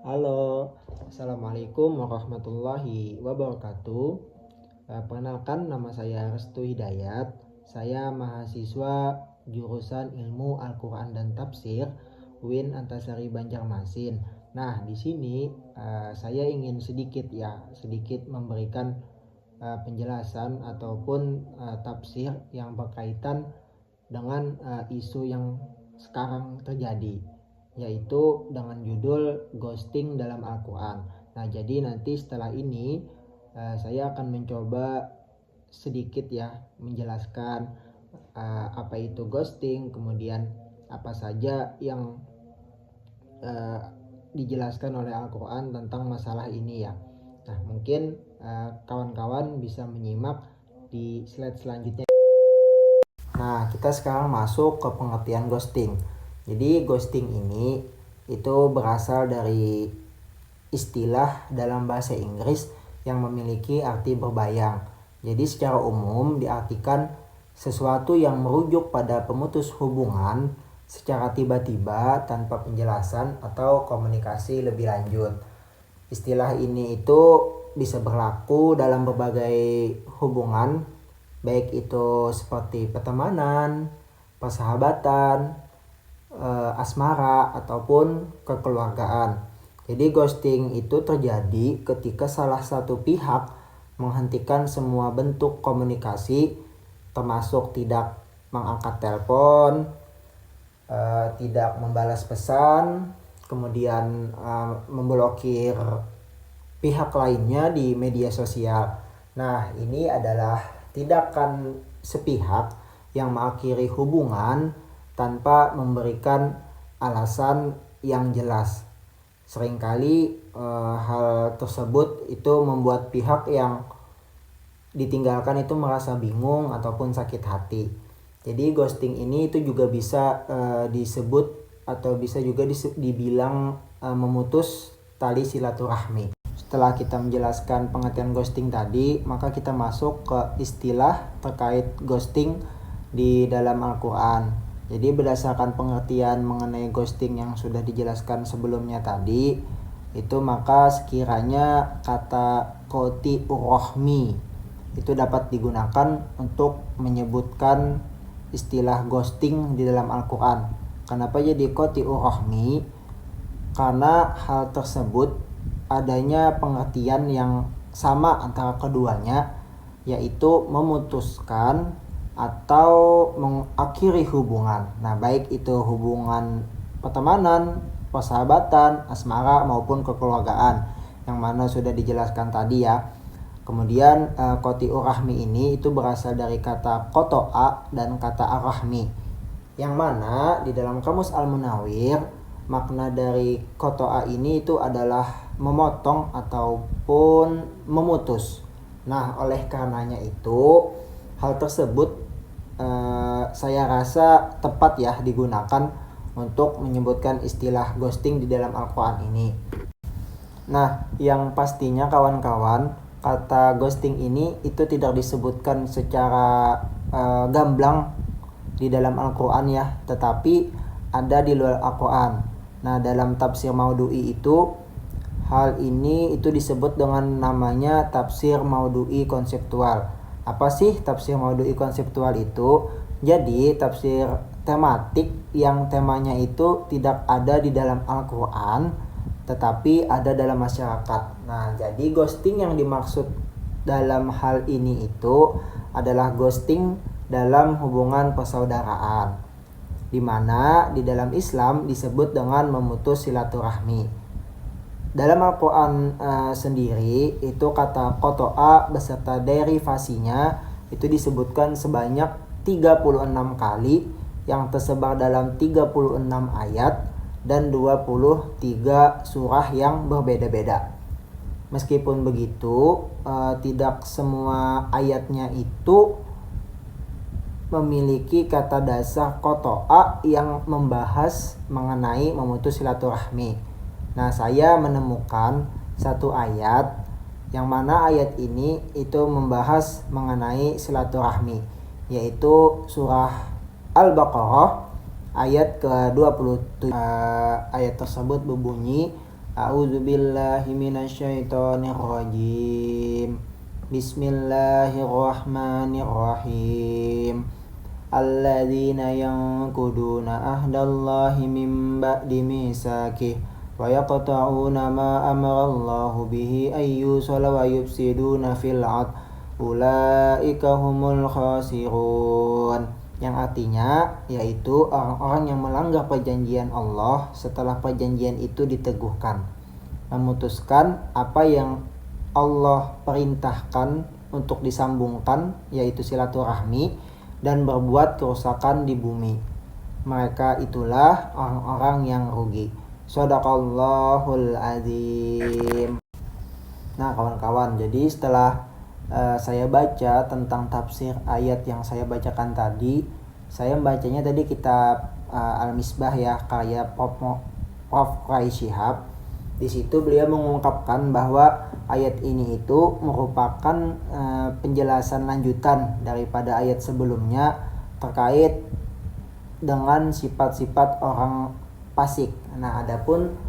Halo, Assalamualaikum warahmatullahi wabarakatuh. Perkenalkan, nama saya Restu Hidayat. Saya mahasiswa jurusan Ilmu Al-Quran dan Tafsir UIN Antasari Banjarmasin. Nah, di sini saya ingin sedikit memberikan penjelasan ataupun tafsir yang berkaitan dengan isu yang sekarang terjadi, yaitu dengan judul ghosting dalam Al-Quran. Nah, jadi nanti setelah ini saya akan mencoba sedikit menjelaskan apa itu ghosting, kemudian apa saja yang dijelaskan oleh Al-Quran tentang masalah ini ya. Nah, mungkin kawan-kawan bisa menyimak di slide selanjutnya. Nah, kita sekarang masuk ke pengertian ghosting. Jadi ghosting ini itu berasal dari istilah dalam bahasa Inggris yang memiliki arti berbayang. Jadi secara umum diartikan sesuatu yang merujuk pada pemutus hubungan secara tiba-tiba tanpa penjelasan atau komunikasi lebih lanjut. Istilah ini itu bisa berlaku dalam berbagai hubungan, baik itu seperti pertemanan, persahabatan, asmara, ataupun kekeluargaan. Jadi ghosting itu terjadi ketika salah satu pihak menghentikan semua bentuk komunikasi, termasuk tidak mengangkat telepon, tidak membalas pesan, kemudian memblokir pihak lainnya di media sosial. Nah, ini adalah tindakan sepihak yang mengakhiri hubungan tanpa memberikan alasan yang jelas. Seringkali hal tersebut itu membuat pihak yang ditinggalkan itu merasa bingung ataupun sakit hati. Jadi ghosting ini itu juga bisa disebut atau bisa juga dibilang memutus tali silaturahmi. Setelah kita menjelaskan pengertian ghosting tadi, maka kita masuk ke istilah terkait ghosting di dalam Al-Quran. Jadi berdasarkan pengertian mengenai ghosting yang sudah dijelaskan sebelumnya tadi, itu maka sekiranya kata qati urrohmi itu dapat digunakan untuk menyebutkan istilah ghosting di dalam Al-Quran. Kenapa jadi qati urrohmi? Karena hal tersebut adanya pengertian yang sama antara keduanya, yaitu memutuskan atau mengakhiri hubungan. Nah, baik itu hubungan pertemanan, persahabatan, asmara maupun kekeluargaan, yang mana sudah dijelaskan tadi ya. Kemudian qati'ur rahmi ini itu berasal dari kata qoto'a dan kata ar-rahmi, yang mana di dalam kamus Al-Munawwir makna dari qoto'a ini itu adalah memotong ataupun memutus. Nah, oleh karenanya itu hal tersebut saya rasa tepat ya digunakan untuk menyebutkan istilah ghosting di dalam Al-Quran ini. Nah, yang pastinya kawan-kawan, kata ghosting ini itu tidak disebutkan secara gamblang di dalam Al-Quran ya, tetapi ada di luar Al-Quran. Nah, dalam tafsir Maudhu'i itu hal ini itu disebut dengan namanya tafsir Maudhu'i konseptual. Apa sih tafsir Maudhu'i konseptual itu? Jadi tafsir tematik yang temanya itu tidak ada di dalam Al-Quran, tetapi ada dalam masyarakat. Nah, jadi ghosting yang dimaksud dalam hal ini itu adalah ghosting dalam hubungan persaudaraan, di mana di dalam Islam disebut dengan memutus silaturahmi. Dalam Al-Quran sendiri itu kata qoto'a beserta derivasinya itu disebutkan sebanyak 36 kali yang tersebar dalam 36 ayat dan 23 surah yang berbeda-beda. Meskipun begitu, tidak semua ayatnya itu memiliki kata dasar qoto'a yang membahas mengenai memutus silaturahmi. Nah, saya menemukan satu ayat yang mana ayat ini itu membahas mengenai silaturahmi, yaitu surah Al-Baqarah ayat ke-27. Ayat tersebut berbunyi, A'udzubillahi minasyaitonirrajim. Bismillahirrahmanirrahim. Alladzina yanquduna ahdallahi min ba'di mitsaqih wa yaqta'una ma amarallahu bihi ayyusala wa yufsiduna fil ard ulaika humul khasirun. Yang artinya yaitu orang-orang yang melanggar perjanjian Allah setelah perjanjian itu diteguhkan, memutuskan apa yang Allah perintahkan untuk disambungkan, yaitu silaturahmi, dan berbuat kerusakan di bumi. Mereka itulah orang-orang yang rugi. Shadaqallahul azim. Nah kawan-kawan, jadi setelah saya baca tentang tafsir ayat yang saya bacakan tadi, saya membacanya tadi kitab Al-Misbah ya, karya Prof. Quraish Shihab. Di situ beliau mengungkapkan bahwa ayat ini itu merupakan penjelasan lanjutan daripada ayat sebelumnya terkait dengan sifat-sifat orang fasik. Nah, adapun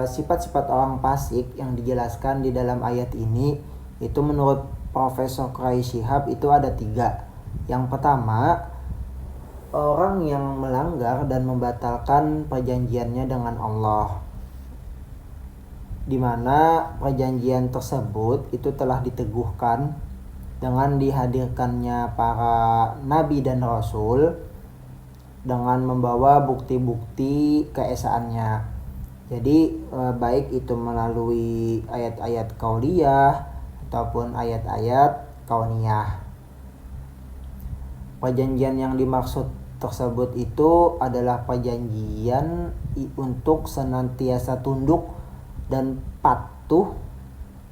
sifat-sifat orang fasik yang dijelaskan di dalam ayat ini itu menurut Profesor Quraish Shihab itu ada 3. Yang pertama, orang yang melanggar dan membatalkan perjanjiannya dengan Allah, di mana perjanjian tersebut itu telah diteguhkan dengan dihadirkannya para nabi dan rasul dengan membawa bukti-bukti keesaannya. Jadi baik itu melalui ayat-ayat qauliyah ataupun ayat-ayat kauniyah. Perjanjian yang dimaksud tersebut itu adalah perjanjian untuk senantiasa tunduk dan patuh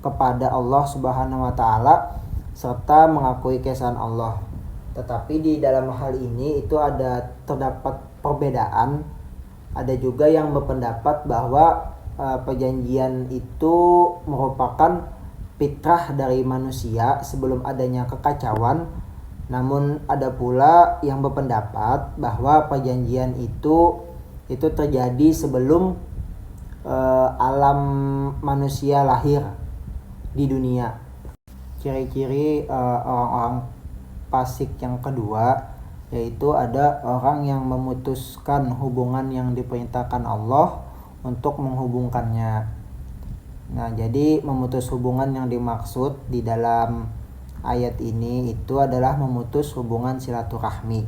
kepada Allah Subhanahu wa taala serta mengakui keesaan Allah. Tetapi di dalam hal ini itu terdapat perbedaan. Ada juga yang berpendapat bahwa perjanjian itu merupakan fitrah dari manusia sebelum adanya kekacauan. Namun ada pula yang berpendapat bahwa perjanjian itu terjadi sebelum alam manusia lahir di dunia. Ciri-ciri orang-orang fasik yang kedua yaitu ada orang yang memutuskan hubungan yang diperintahkan Allah untuk menghubungkannya. Nah, jadi memutus hubungan yang dimaksud di dalam ayat ini itu adalah memutus hubungan silaturahmi.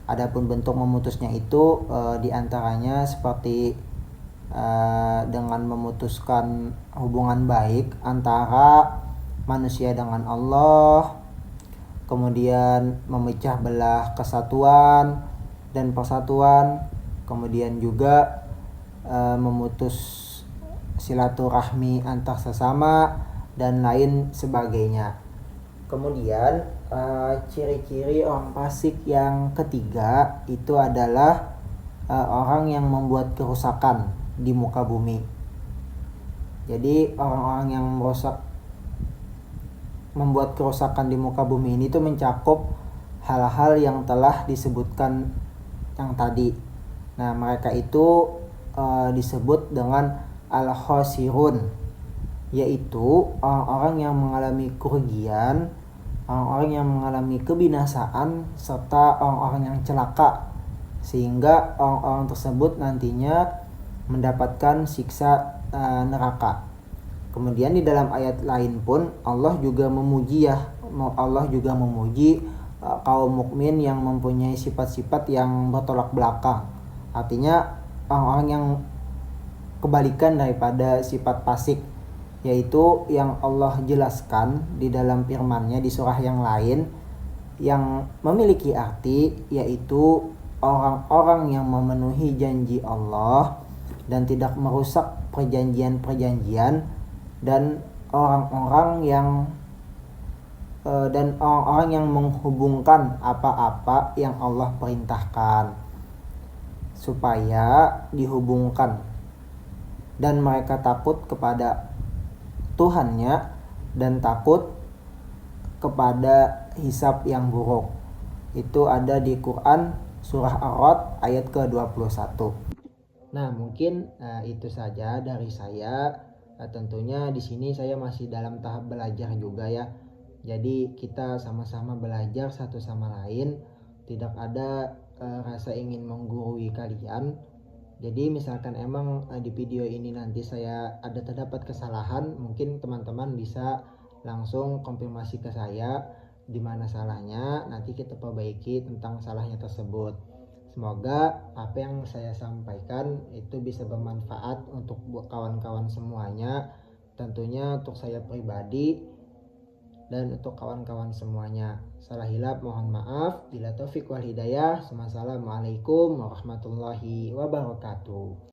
Adapun bentuk memutusnya itu diantaranya seperti dengan memutuskan hubungan baik antara manusia dengan Allah, kemudian memecah belah kesatuan dan persatuan, kemudian juga memutus silaturahmi antar sesama dan lain sebagainya. Kemudian ciri-ciri orang fasik yang ketiga itu adalah orang yang membuat kerusakan di muka bumi. Jadi orang-orang yang membuat kerusakan di muka bumi ini tuh mencakup hal-hal yang telah disebutkan yang tadi. Nah, mereka itu disebut dengan al-khasirun, yaitu orang-orang yang mengalami kerugian, orang-orang yang mengalami kebinasaan, serta orang-orang yang celaka, sehingga orang-orang tersebut nantinya mendapatkan siksa neraka. Kemudian di dalam ayat lain pun Allah juga memuji kaum mukmin yang mempunyai sifat-sifat yang bertolak belakang. Artinya orang-orang yang kebalikan daripada sifat fasik, yaitu yang Allah jelaskan di dalam firman-Nya di surah yang lain yang memiliki arti, yaitu orang-orang yang memenuhi janji Allah dan tidak merusak perjanjian-perjanjian, dan orang-orang yang menghubungkan apa-apa yang Allah perintahkan supaya dihubungkan, dan mereka takut kepada Tuhannya dan takut kepada hisab yang buruk. Itu ada di Quran surah Ar-Ra'd ayat ke-21. Nah, mungkin itu saja dari saya. Tentunya di sini saya masih dalam tahap belajar juga ya. Jadi kita sama-sama belajar satu sama lain, tidak ada rasa ingin menggurui kalian. Jadi misalkan emang di video ini nanti saya ada terdapat kesalahan, mungkin teman-teman bisa langsung konfirmasi ke saya di mana salahnya, nanti kita perbaiki tentang salahnya tersebut. Semoga apa yang saya sampaikan itu bisa bermanfaat untuk kawan-kawan semuanya, tentunya untuk saya pribadi dan untuk kawan-kawan semuanya. Salah hilap mohon maaf. Bila taufik wal hidayah. Wassalamualaikum warahmatullahi wabarakatuh.